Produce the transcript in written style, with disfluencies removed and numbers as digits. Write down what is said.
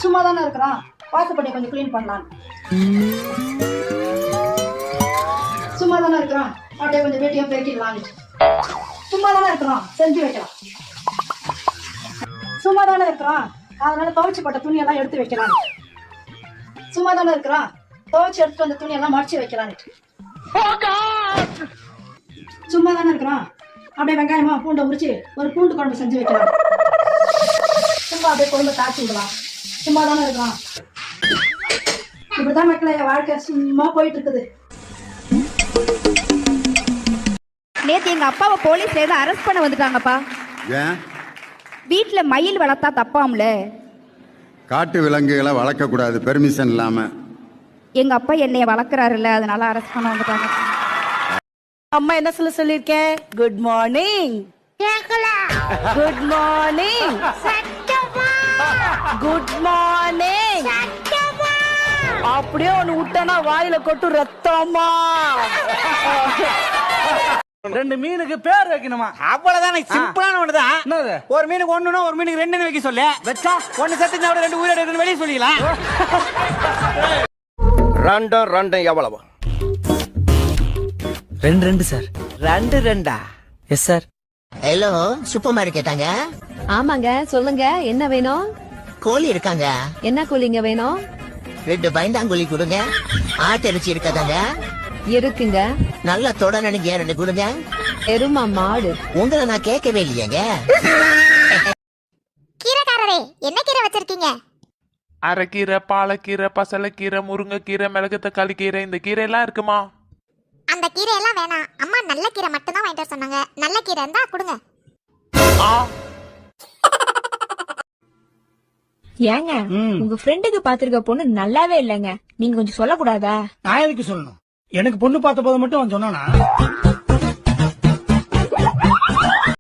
சும்மா தானே இருக்கிறான், வாசப்படியை கொஞ்சம் கிளீன் பண்ணலாம். சும்மா தானே இருக்கிறான், அப்படியே கொஞ்சம் வீட்டையும் பெருக்கிடலாம். சும்மா தானே இருக்கிறான், செஞ்சு வைக்கலாம். சும்மா தானே இருக்கிறான், அதனால துவைச்சு போட்ட துணியெல்லாம் எடுத்து வைக்கலாம். சும்மா தானே இருக்கிறான், துவைச்சு எடுத்துட்டு அந்த துணியெல்லாம் மடிச்சு வைக்கலாம். சும்மா தானே இருக்கிறான், அப்படியே வெங்காயமா பூண்டை உரிச்சு ஒரு பூண்டு குழம்பு செஞ்சு வைக்கலாம். சும்மா அப்படியே குழம்பு தாச்சி விடலாம். சும்மா தானே இருக்கான். இப்படிதான் மக்களே வாழ்க்கை சும்மா போயிட்டு இருக்குது. நேத்து எங்க அப்பாவை போலீஸ்ல இருந்து அரெஸ்ட் பண்ண வந்துட்டாங்கப்பா. ஏன்? வீட்டுல மயில் வளர்த்தா தப்பாம்ல. காட்டு விலங்குகளை வளர்க்க கூடாது பெர்மிஷன் இல்லாம. எங்க அப்பா என்னைய வளர்க்கறாருல்ல, அதனால அரெஸ்ட் பண்ண வந்துட்டாங்க. அம்மா என்ன சொல்லிருக்கேன்? Good morning. Good morning. Good morning. அப்படியே ஒண்ணு விட்டனா வாயில கொட்டு ரத்தமா. 2 மீனுக்கு பேர் வைக்கணுமா? அவ்வளவுதான், சிம்பிளான ஒண்ணுதான். என்னது? ஒரு மீனுக்கு ஒண்ணுனா ஒரு மீனுக்கு 2 வைக்க சொல்லு. வச்சா ஒண்ணு செத்துனா 2 உயிரோட இருக்குன்னு வெளியே சொல்லிக்கலாம். ரெண்டும் எவ்வளவு? 2 sir. 2 yes sir. Hello, super மார்க்கெட்டாங்க? ஆமாங்க, சொல்லுங்க என்ன வேணும்? கோழி இருக்காங்க? என்ன கோழிங்க வேணும்? 2 பயந்தாங்கோழி கொடுங்க. ஆட்டிறைச்சி இருக்காதாங்க? இருக்குங்க. நல்லா தொட நினைங்க 2 கொடுங்க. எருமா மாடு. உங்களை நான் கேட்கவே இல்லையேங்க. கீரைக்காரரே, என்ன கீரை வச்சிருக்கீங்க? அரைக்கீரை, பாலக்கீரை, பசலைக்கீரை, முருங்கைக்கீரை, மிளகு தக்காளி கீரை, இந்த கீரை எல்லாம் இருக்குமா? அந்த கீரை எல்லாம் வேணாம், அம்மா நல்ல கீரை மட்டும் தான் வாங்கிட்டு வர சொன்னாங்க. நல்ல கீரை இருந்தா கொடுங்க. ஏங்க, உங்க ஃப்ரெண்டுக்கு பாத்திருக்க பொண்ணு நல்லாவே இல்லங்க, நீங்க கொஞ்சம் சொல்லக்கூடாதா? நான் எதுக்கு சொல்லணும்? எனக்கு பொண்ணு பார்த்த போது மட்டும் அவன் சொன்னானா?